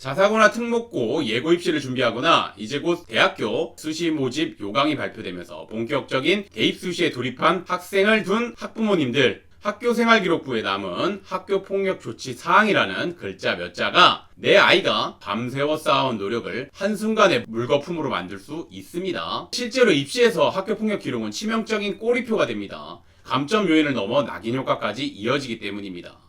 자사고나 특목고 예고 입시를 준비하거나 이제 곧 대학교 수시 모집 요강이 발표되면서 본격적인 대입 수시에 돌입한 학생을 둔 학부모님들, 학교생활기록부에 남은 학교폭력 조치 사항이라는 글자 몇 자가 내 아이가 밤새워 쌓아온 노력을 한순간에 물거품으로 만들 수 있습니다. 실제로 입시에서 학교폭력 기록은 치명적인 꼬리표가 됩니다. 감점 요인을 넘어 낙인 효과까지 이어지기 때문입니다.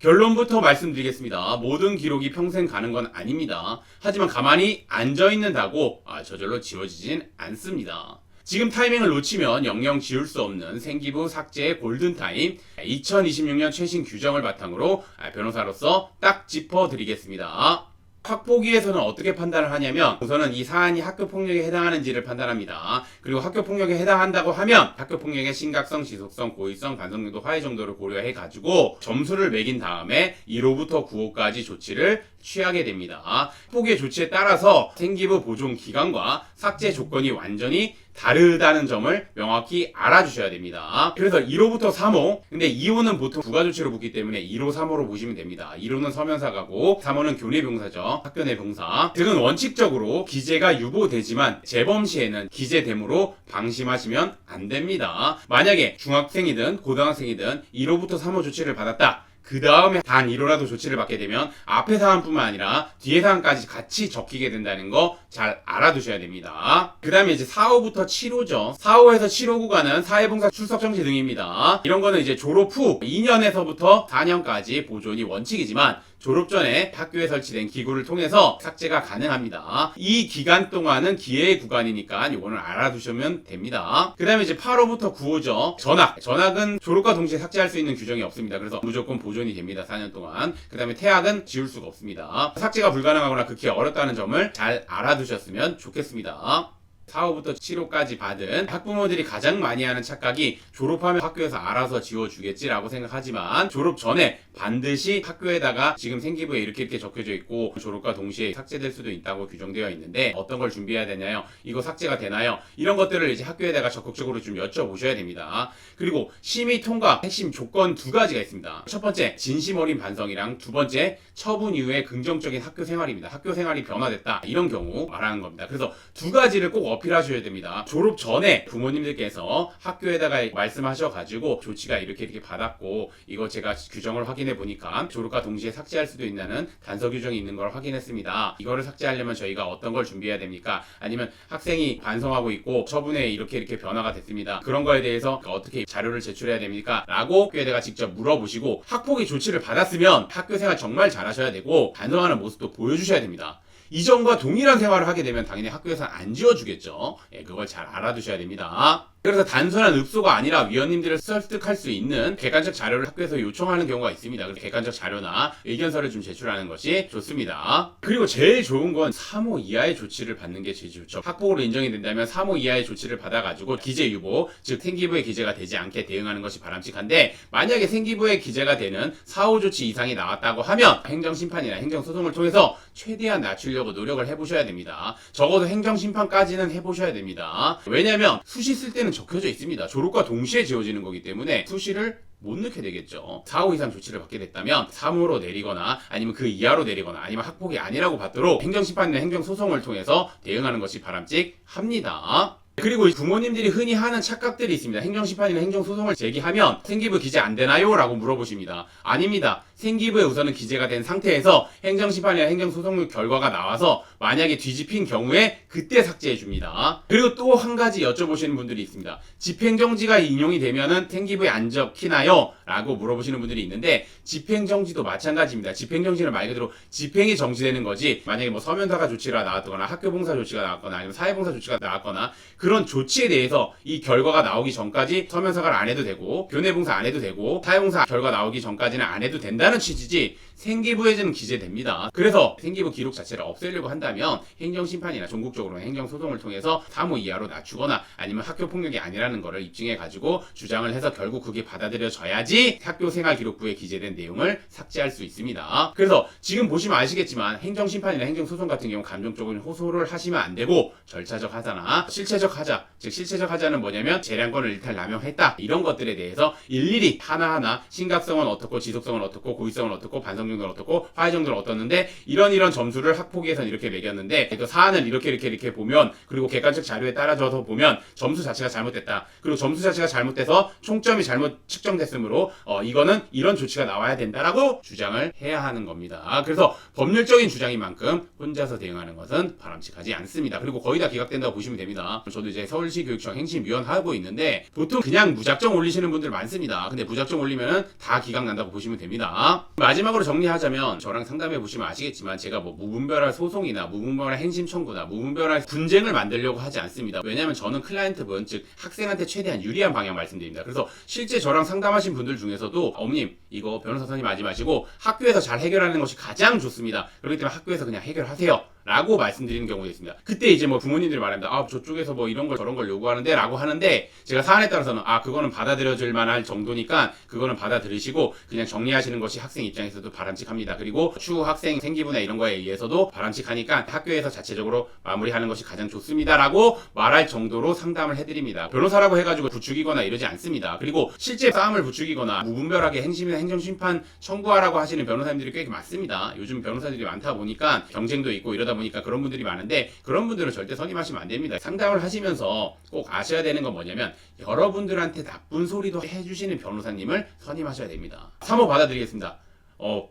결론부터 말씀드리겠습니다. 모든 기록이 평생 가는 건 아닙니다. 하지만 가만히 앉아있는다고 저절로 지워지진 않습니다. 지금 타이밍을 놓치면 영영 지울 수 없는 생기부 삭제의 골든타임, 2026년 최신 규정을 바탕으로 변호사로서 딱 짚어드리겠습니다. 학폭위에서는 어떻게 판단을 하냐면 우선은 이 사안이 학교폭력에 해당하는지를 판단합니다. 그리고 학교폭력에 해당한다고 하면 학교폭력의 심각성, 지속성, 고의성, 반성용도, 화해 정도를 고려해가지고 점수를 매긴 다음에 1호부터 9호까지 조치를 취하게 됩니다. 학폭위의 조치에 따라서 생기부 보존 기간과 삭제 조건이 완전히 다르다는 점을 명확히 알아주셔야 됩니다. 그래서 1호부터 3호, 근데 2호는 보통 부가조치로 붙기 때문에 1호, 3호로 보시면 됩니다. 1호는 서면사가고 3호는 교내병사죠. 학교 내 병사. 즉은 원칙적으로 기재가 유보되지만 재범 시에는 기재됨으로 방심하시면 안 됩니다. 만약에 중학생이든 고등학생이든 1호부터 3호 조치를 받았다. 그 다음에 단 1호라도 조치를 받게 되면 앞의 사안뿐만 아니라 뒤의 사안까지 같이 적히게 된다는 거 잘 알아두셔야 됩니다. 그 다음에 이제 4호부터 7호죠. 4호에서 7호 구간은 사회봉사 출석 정지 등입니다. 이런 거는 이제 졸업 후 2년에서부터 4년까지 보존이 원칙이지만 졸업 전에 학교에 설치된 기구를 통해서 삭제가 가능합니다. 이 기간 동안은 기회의 구간이니까 이거는 알아두시면 됩니다. 그 다음에 이제 8호부터 9호죠. 전학은 졸업과 동시에 삭제할 수 있는 규정이 없습니다. 그래서 무조건 보존이 됩니다. 4년 동안. 그 다음에 퇴학은 지울 수가 없습니다. 삭제가 불가능하거나 극히 어렵다는 점을 잘 알아두셨으면 좋겠습니다. 4호부터 7호까지 받은 학부모들이 가장 많이 하는 착각이 졸업하면 학교에서 알아서 지워주겠지라고 생각하지만 졸업 전에 반드시 학교에다가 지금 생기부에 이렇게 적혀져 있고 졸업과 동시에 삭제될 수도 있다고 규정되어 있는데 어떤 걸 준비해야 되나요? 이거 삭제가 되나요? 이런 것들을 이제 학교에다가 적극적으로 좀 여쭤보셔야 됩니다. 그리고 심의 통과 핵심 조건 두 가지가 있습니다. 첫 번째, 진심 어린 반성이랑 두 번째, 처분 이후에 긍정적인 학교 생활입니다. 학교 생활이 변화됐다. 이런 경우 말하는 겁니다. 그래서 두 가지를 꼭 어필하셔야 됩니다. 졸업 전에 부모님들께서 학교에다가 말씀하셔가지고 조치가 이렇게 받았고 이거 제가 규정을 확인해 보니까 졸업과 동시에 삭제할 수도 있는 단서 규정이 있는 걸 확인했습니다. 이거를 삭제하려면 저희가 어떤 걸 준비해야 됩니까? 아니면 학생이 반성하고 있고 처분에 이렇게 변화가 됐습니다. 그런 거에 대해서 어떻게 자료를 제출해야 됩니까? 라고 학교에다가 직접 물어보시고 학폭위 조치를 받았으면 학교생활 정말 잘하셔야 되고 반성하는 모습도 보여주셔야 됩니다. 이전과 동일한 생활을 하게 되면 당연히 학교에서 안 지워주겠죠. 그걸 잘 알아두셔야 됩니다. 그래서 단순한 읍소가 아니라 위원님들을 설득할 수 있는 객관적 자료를 학교에서 요청하는 경우가 있습니다. 그래서 객관적 자료나 의견서를 좀 제출하는 것이 좋습니다. 그리고 제일 좋은 건 3호 이하의 조치를 받는 게 제일 좋죠. 학폭으로 인정이 된다면 3호 이하의 조치를 받아가지고 기재 유보, 즉 생기부에 기재가 되지 않게 대응하는 것이 바람직한데 만약에 생기부에 기재가 되는 4호 조치 이상이 나왔다고 하면 행정심판이나 행정소송을 통해서 최대한 낮추려고 노력을 해보셔야 됩니다. 적어도 행정심판까지는 해보셔야 됩니다. 왜냐하면 수시 쓸 때는 적혀져 있습니다. 졸업과 동시에 지워지는 거기 때문에 수시를 못 넣게 되겠죠. 4호 이상 조치를 받게 됐다면 3호로 내리거나 아니면 그 이하로 내리거나 아니면 학폭이 아니라고 받도록 행정심판이나 행정소송을 통해서 대응하는 것이 바람직합니다. 그리고 부모님들이 흔히 하는 착각들이 있습니다. 행정심판이나 행정소송을 제기하면 생기부 기재 안 되나요? 라고 물어보십니다. 아닙니다. 생기부에 우선은 기재가 된 상태에서 행정심판이나 행정소송 결과가 나와서 만약에 뒤집힌 경우에 그때 삭제해 줍니다. 그리고 또 한 가지 여쭤보시는 분들이 있습니다. 집행정지가 인용이 되면은 생기부에 안 적히나요? 라고 물어보시는 분들이 있는데 집행정지도 마찬가지입니다. 집행정지는 말 그대로 집행이 정지되는 거지 만약에 뭐 서면사가 조치가 나왔거나 학교봉사 조치가 나왔거나 아니면 사회봉사 조치가 나왔거나 그런 조치에 대해서 이 결과가 나오기 전까지 서면사과를 안 해도 되고 교내봉사 안 해도 되고 사회봉사 결과 나오기 전까지는 안 해도 된다는 취지지 생기부에는 기재됩니다. 그래서 생기부 기록 자체를 없애려고 한다면 행정심판이나 전국적으로 행정소송을 통해서 3호 이하로 낮추거나 아니면 학교폭력이 아니라는 거를 입증해가지고 주장을 해서 결국 그게 받아들여져야지 학교생활기록부에 기재된 내용을 삭제할 수 있습니다. 그래서 지금 보시면 아시겠지만 행정심판이나 행정소송 같은 경우 감정적인 호소를 하시면 안 되고 절차적 하자나 실체적 하자, 즉 실체적 하자는 뭐냐면 재량권을 일탈 남용했다 이런 것들에 대해서 일일이 하나하나 심각성은 어떻고 지속성은 어떻고 고의성은 어떻고 반성력은 정도는 어떻고 화해 정도는 어떻는데 이런 점수를 학폭위에서는 이렇게 매겼는데 또 사안을 이렇게 보면 그리고 객관적 자료에 따라줘서 보면 점수 자체가 잘못됐다. 그리고 점수 자체가 잘못돼서 총점이 잘못 측정됐으므로 이거는 이런 조치가 나와야 된다라고 주장을 해야 하는 겁니다. 그래서 법률적인 주장인 만큼 혼자서 대응하는 것은 바람직하지 않습니다. 그리고 거의 다 기각된다고 보시면 됩니다. 저도 이제 서울시 교육청 행심위원 하고 있는데 보통 그냥 무작정 올리시는 분들 많습니다. 근데 무작정 올리면은 다 기각 난다고 보시면 됩니다. 마지막으로 정리하자면 저랑 상담해 보시면 아시겠지만 제가 뭐 무분별한 소송이나 무분별한 행심 청구나 무분별한 분쟁을 만들려고 하지 않습니다. 왜냐하면 저는 클라이언트분 즉 학생한테 최대한 유리한 방향 말씀드립니다. 그래서 실제 저랑 상담하신 분들 중에서도 어머님 이거 변호사 선임하지 마시고 학교에서 잘 해결하는 것이 가장 좋습니다. 그렇기 때문에 학교에서 그냥 해결하세요 라고 말씀드리는 경우도 있습니다. 그때 이제 뭐 부모님들이 말합니다. 아 저쪽에서 뭐 이런 걸 저런 걸 요구하는데 라고 하는데 제가 사안에 따라서는 그거는 받아들여질 만할 정도니까 그거는 받아들이시고 그냥 정리하시는 것이 학생 입장에서도 바람직합니다. 그리고 추후 학생 생기부나 이런 거에 의해서도 바람직하니까 학교에서 자체적으로 마무리하는 것이 가장 좋습니다 라고 말할 정도로 상담을 해드립니다. 변호사라고 해가지고 부추기거나 이러지 않습니다. 그리고 실제 싸움을 부추기거나 무분별하게 행심이나 행정심판 청구하라고 하시는 변호사님들이 꽤 많습니다. 요즘 변호사들이 많다 보니까 경쟁도 있고 이러다 보니까 그런 분들이 많은데 그런 분들은 절대 선임하시면 안 됩니다. 상담을 하시면서 꼭 아셔야 되는 건 뭐냐면 여러분들한테 나쁜 소리도 해주시는 변호사님을 선임하셔야 됩니다. 3호 받아드리겠습니다.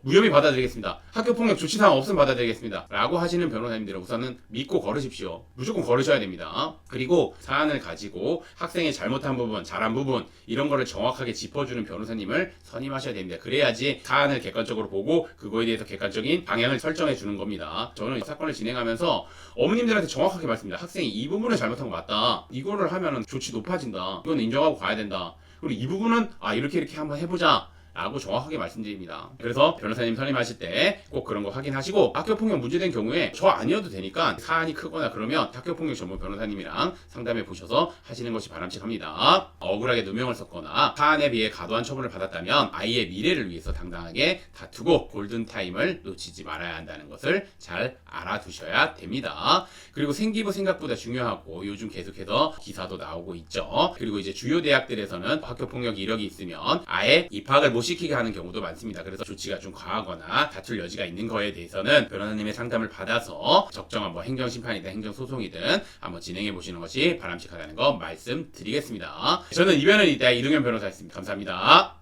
무혐의 받아들이겠습니다. 학교폭력 조치사항 없음 받아들이겠습니다. 라고 하시는 변호사님들은 우선은 믿고 걸으십시오. 무조건 걸으셔야 됩니다. 그리고 사안을 가지고 학생의 잘못한 부분, 잘한 부분 이런 거를 정확하게 짚어주는 변호사님을 선임하셔야 됩니다. 그래야지 사안을 객관적으로 보고 그거에 대해서 객관적인 방향을 설정해 주는 겁니다. 저는 사건을 진행하면서 어머님들한테 정확하게 말씀드립니다. 학생이 이 부분을 잘못한 거 맞다. 이거를 하면은 조치 높아진다. 이건 인정하고 가야 된다. 그리고 이 부분은 이렇게 한번 해보자. 라고 정확하게 말씀드립니다. 그래서 변호사님 선임하실 때 꼭 그런 거 확인하시고 학교폭력 문제된 경우에 저 아니어도 되니까 사안이 크거나 그러면 학교폭력 전문 변호사님이랑 상담해 보셔서 하시는 것이 바람직합니다. 억울하게 누명을 썼거나 사안에 비해 과도한 처분을 받았다면 아이의 미래를 위해서 당당하게 다투고 골든타임을 놓치지 말아야 한다는 것을 잘 알아두셔야 됩니다. 그리고 생기부 생각보다 중요하고 요즘 계속해서 기사도 나오고 있죠. 그리고 이제 주요 대학들에서는 학교폭력 이력이 있으면 아예 입학을 못 시키게 하는 경우도 많습니다. 그래서 조치가 좀 과하거나 다툴 여지가 있는 거에 대해서는 변호사님의 상담을 받아서 적정한 뭐 행정심판이든 행정소송이든 한번 진행해 보시는 것이 바람직하다는 거 말씀드리겠습니다. 저는 이변은 이대 이동현 변호사였습니다. 감사합니다.